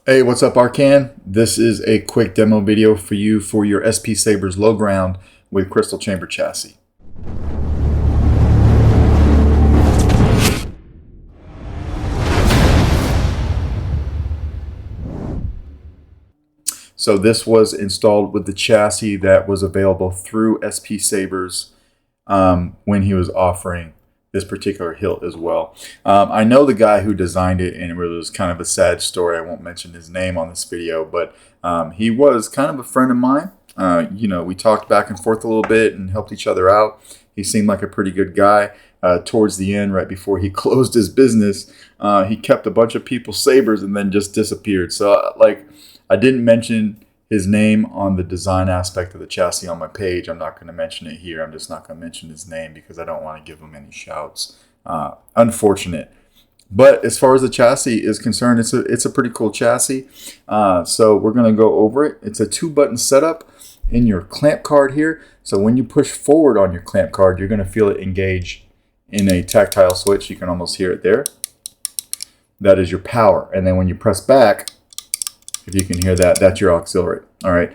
Hey, what's up, Arcann? This is a quick demo video for you for your SP Sabers low ground with crystal chamber chassis. So this was installed with the chassis that was available through SP Sabers when he was offering this particular hilt as well. I know the guy who designed it, and it was kind of a sad story. I won't mention his name on this video, but he was kind of a friend of mine. We talked back and forth a little bit and helped each other out. He seemed like a pretty good guy. Towards the end, right before he closed his business, he kept a bunch of people's sabers and then just disappeared. So, I didn't mention his name on the design aspect of the chassis on my page. I'm not going to mention it here. I'm just not going to mention his name because I don't want to give him any shouts. Unfortunate. But as far as the chassis is concerned, it's a pretty cool chassis. So we're going to go over it. It's a 2-button setup in your clamp card here. So when you push forward on your clamp card, you're going to feel it engage in a tactile switch. You can almost hear it there. That is your power. And then when you press back, if you can hear that, that's your auxiliary. All right.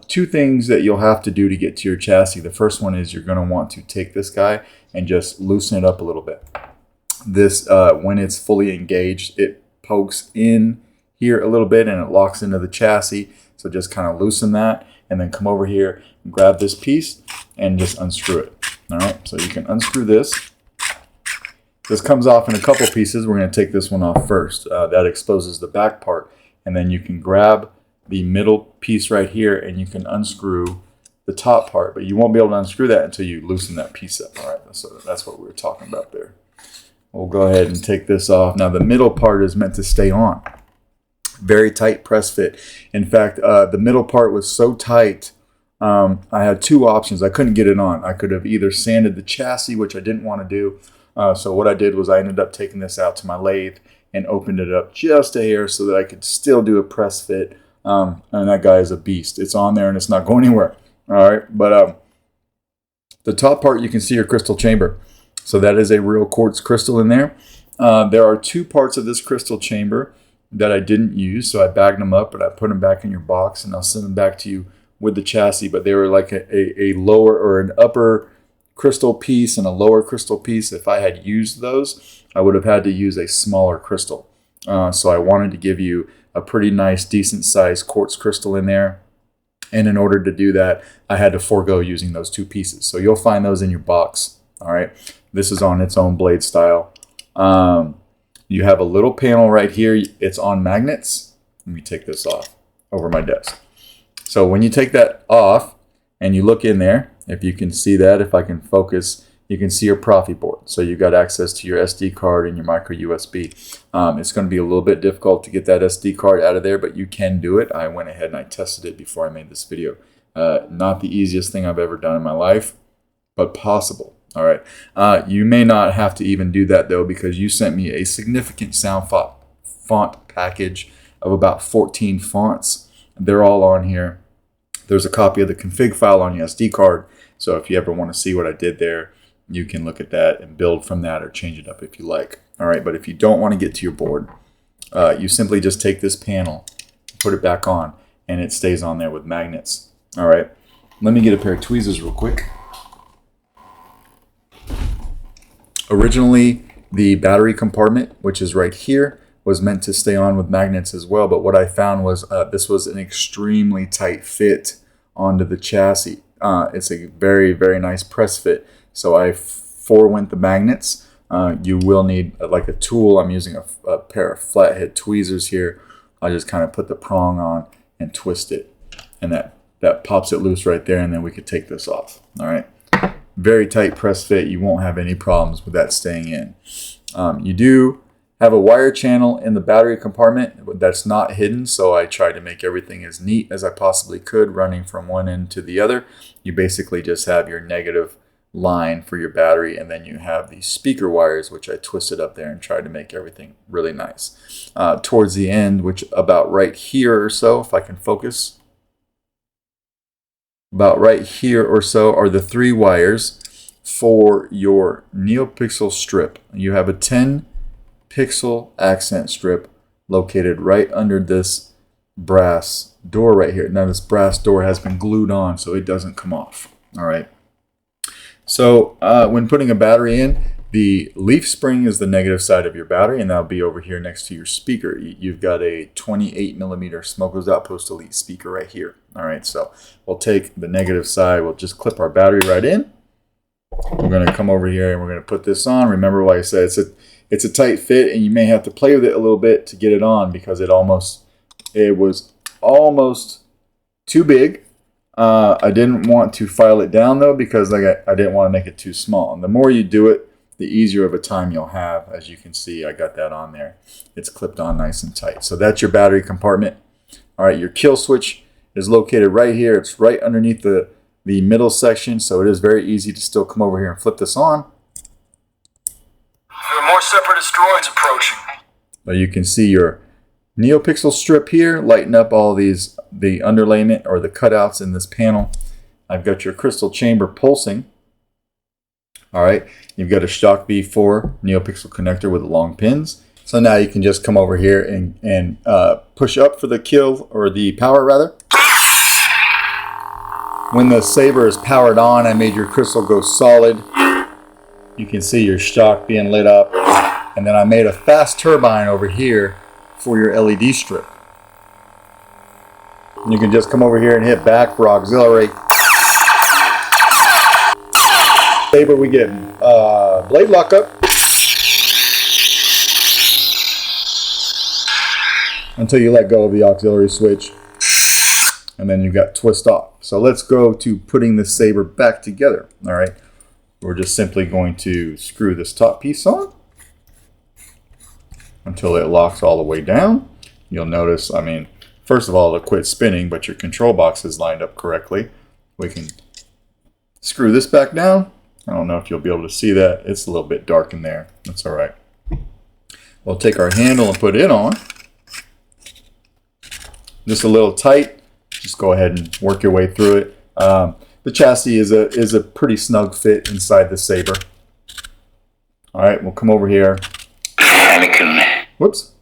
Two things that you'll have to do to get to your chassis. The first one is you're going to want to take this guy and just loosen it up a little bit. This, when it's fully engaged, it pokes in here a little bit and it locks into the chassis. So just kind of loosen that and then come over here and grab this piece and just unscrew it. All right. So you can unscrew this. This comes off in a couple pieces. We're going to take this one off first. That exposes the back part. And then you can grab the middle piece right here and you can unscrew the top part. But you won't be able to unscrew that until you loosen that piece up. All right, so that's what we were talking about there. We'll go ahead and take this off. Now the middle part is meant to stay on. Very tight press fit. In fact, the middle part was so tight, I had two options. I couldn't get it on. I could have either sanded the chassis, which I didn't want to do. So what I did was I ended up taking this out to my lathe and opened it up just a hair so that I could still do a press fit. And that guy is a beast. It's on there and it's not going anywhere. All right, but the top part you can see your crystal chamber. So that is a real quartz crystal in there. There are two parts of this crystal chamber that I didn't use, so I bagged them up and I put them back in your box, and I'll send them back to you with the chassis. But they were like a lower or an upper crystal piece and a lower crystal piece. If I had used those, I would have had to use a smaller crystal. So I wanted to give you a pretty nice, decent sized quartz crystal in there. And in order to do that, I had to forego using those two pieces. So you'll find those in your box. All right. This is on its own blade style. You have a little panel right here. It's on magnets. Let me take this off over my desk. So when you take that off and you look in there, if you can see that, if I can focus, you can see your Proffie board. So you've got access to your SD card and your micro USB. It's going to be a little bit difficult to get that SD card out of there, but you can do it. I went ahead and I tested it before I made this video. Not the easiest thing I've ever done in my life, but possible. All right. You may not have to even do that though, because you sent me a significant sound font package of about 14 fonts. They're all on here. There's a copy of the config file on your SD card. So if you ever want to see what I did there, you can look at that and build from that or change it up if you like. All right, but if you don't want to get to your board, you simply just take this panel, put it back on, and it stays on there with magnets. All right, let me get a pair of tweezers real quick. Originally, the battery compartment, which is right here, was meant to stay on with magnets as well, but what I found was this was an extremely tight fit onto the chassis. It's a very, very nice press fit. So I forewent the magnets. You will need like a tool. I'm using a pair of flathead tweezers here. I just kind of put the prong on and twist it. And that pops it loose right there, and then we could take this off. All right. Very tight press fit. You won't have any problems with that staying in. You do have a wire channel in the battery compartment that's not hidden, so I tried to make everything as neat as I possibly could, running from one end to the other. You basically just have your negative line for your battery, and then you have these speaker wires, which I twisted up there and tried to make everything really nice. Towards the end, which about right here or so, if I can focus, about right here or so are the 3 wires for your Neopixel strip. You have a 10 pixel accent strip located right under this brass door right here. Now this brass door has been glued on so it doesn't come off. All right. So when putting a battery in, the leaf spring is the negative side of your battery, and that'll be over here next to your speaker. You've got a 28mm Smokers Outpost Elite speaker right here. All right, so we'll take the negative side. We'll just clip our battery right in. We're going to come over here and we're going to put this on. Remember, like I said, it's a tight fit, and you may have to play with it a little bit to get it on because it was almost too big. I didn't want to file it down though because I didn't want to make it too small. And the more you do it, the easier of a time you'll have. As you can see, I got that on there. It's clipped on nice and tight. So that's your battery compartment. All right, your kill switch is located right here. It's right underneath the middle section, so it is very easy to still come over here and flip this on. There are more separatist droids approaching. But you can see your Neopixel strip here, lighten up all these, the underlayment or the cutouts in this panel. I've got your crystal chamber pulsing. All right, you've got a Shock V4 Neopixel connector with long pins. So now you can just come over here and push up for the kill, or the power rather. When the saber is powered on, I made your crystal go solid. You can see your shock being lit up. And then I made a fast turbine over here for your LED strip. And you can just come over here and hit back for auxiliary. Saber, we get blade lockup until you let go of the auxiliary switch, and then you've got twist off. So let's go to putting the saber back together. All right, we're just simply going to screw this top piece on until it locks all the way down. You'll notice, I mean, first of all, it'll quit spinning, but your control box is lined up correctly. We can screw this back down. I don't know if you'll be able to see that. It's a little bit dark in there. That's all right. We'll take our handle and put it on. Just a little tight. Just go ahead and work your way through it. The chassis is a pretty snug fit inside the saber. All right, we'll come over here. Anakin. Whoops.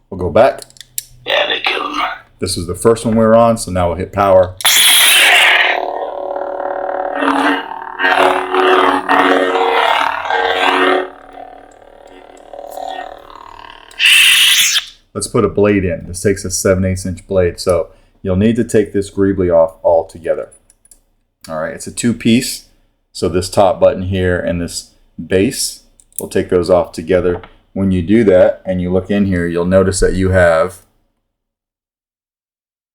We'll go back. Anakin. This was the first one we were on, so now we'll hit power. Let's put a blade in. This takes a 7/8 inch blade, so you'll need to take this greebly off altogether. All right, it's a two-piece, so this top button here and this base, we'll take those off together. When you do that and you look in here, you'll notice that you have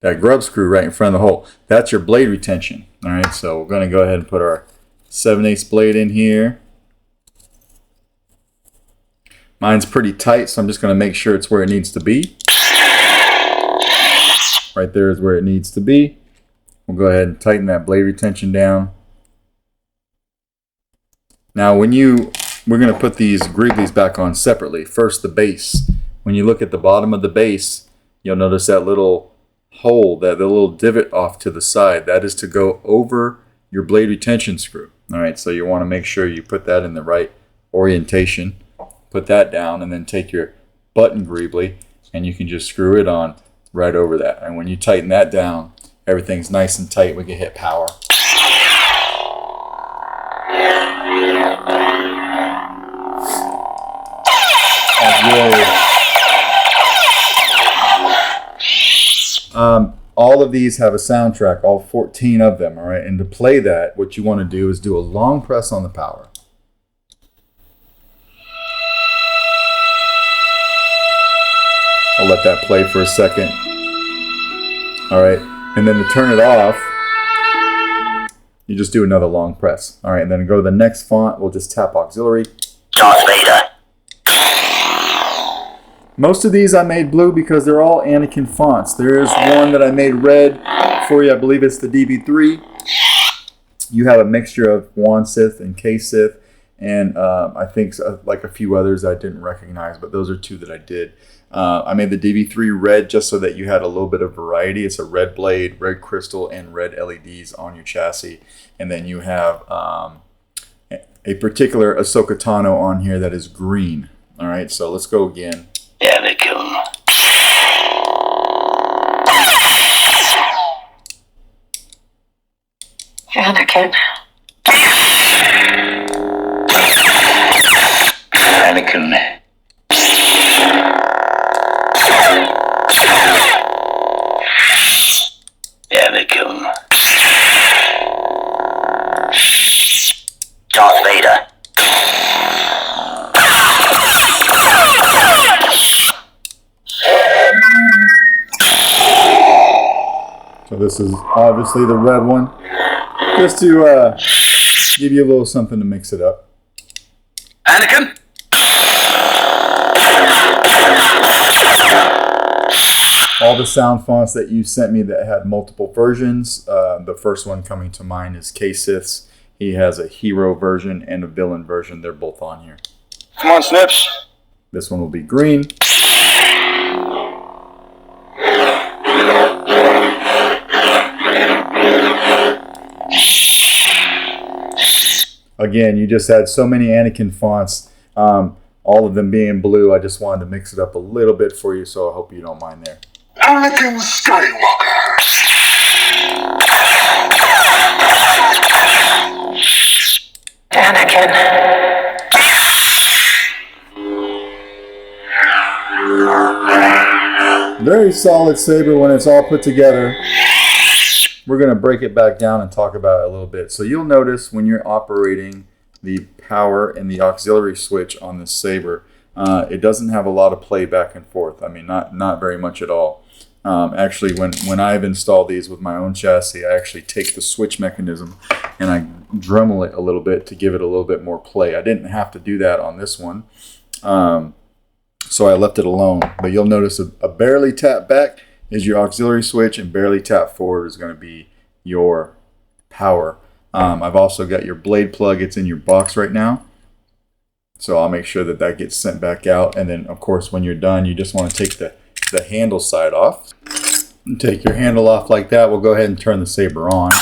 that grub screw right in front of the hole. That's your blade retention. All right, so we're going to go ahead and put our 7/8 blade in here. Mine's pretty tight, so I'm just going to make sure it's where it needs to be. Right there is where it needs to be. We'll go ahead and tighten that blade retention down. Now we're going to put these greeblies back on separately. First, the base. When you look at the bottom of the base, you'll notice that little hole, that the little divot off to the side. That is to go over your blade retention screw. All right, so you want to make sure you put that in the right orientation. Put that down, and then take your button greebly and you can just screw it on right over that. And when you tighten that down, everything's nice and tight. We can hit power. All of these have a soundtrack, all 14 of them, all right? And to play that, what you want to do is do a long press on the power. I'll let that play for a second. All right, and then to turn it off, you just do another long press. All right, and then go to the next font. We'll just tap auxiliary. Darth Vader. Most of these I made blue because they're all Anakin fonts. There is one that I made red for you. I believe it's the DB3. You have a mixture of Wan Sith and K Sith, and I think like a few others I didn't recognize, but those are two that I did. I made the DB3 red just so that you had a little bit of variety. It's a red blade, red crystal, and red LEDs on your chassis. And then you have a particular Ahsoka Tano on here that is green. All right, so let's go again. Anakin. Anakin. Anakin. Anakin. Darth Vader. So this is obviously the red one, just to give you a little something to mix it up. Anakin. All the sound fonts that you sent me that had multiple versions. The first one coming to mind is K-Sith's. He has a hero version and a villain version. They're both on here. Come on, Snips. This one will be green. Again, you just had so many Anakin fonts, all of them being blue. I just wanted to mix it up a little bit for you, so I hope you don't mind there. Anakin Skywalker. Anakin. Very solid saber when it's all put together. We're going to break it back down and talk about it a little bit. So you'll notice when you're operating the power and the auxiliary switch on this saber, it doesn't have a lot of play back and forth. I mean, not very much at all. Actually, when I've installed these with my own chassis, I actually take the switch mechanism and I Dremel it a little bit to give it a little bit more play. I didn't have to do that on this one, so I left it alone. But you'll notice a barely tap back is your auxiliary switch, and barely tap forward is going to be your power. I've also got your blade plug. It's in your box right now, so I'll make sure that that gets sent back out. And then, of course, when you're done, you just want to take the handle side off. And take your handle off like that. We'll go ahead and turn the saber on,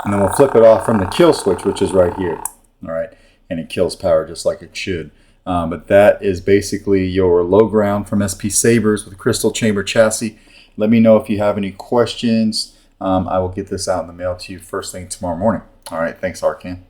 and then we'll flip it off from the kill switch, which is right here. All right, and it kills power just like it should. But that is basically your low ground from SP Sabers with crystal chamber chassis. Let me know if you have any questions. I will get this out in the mail to you first thing tomorrow morning. All right, thanks, Arcann.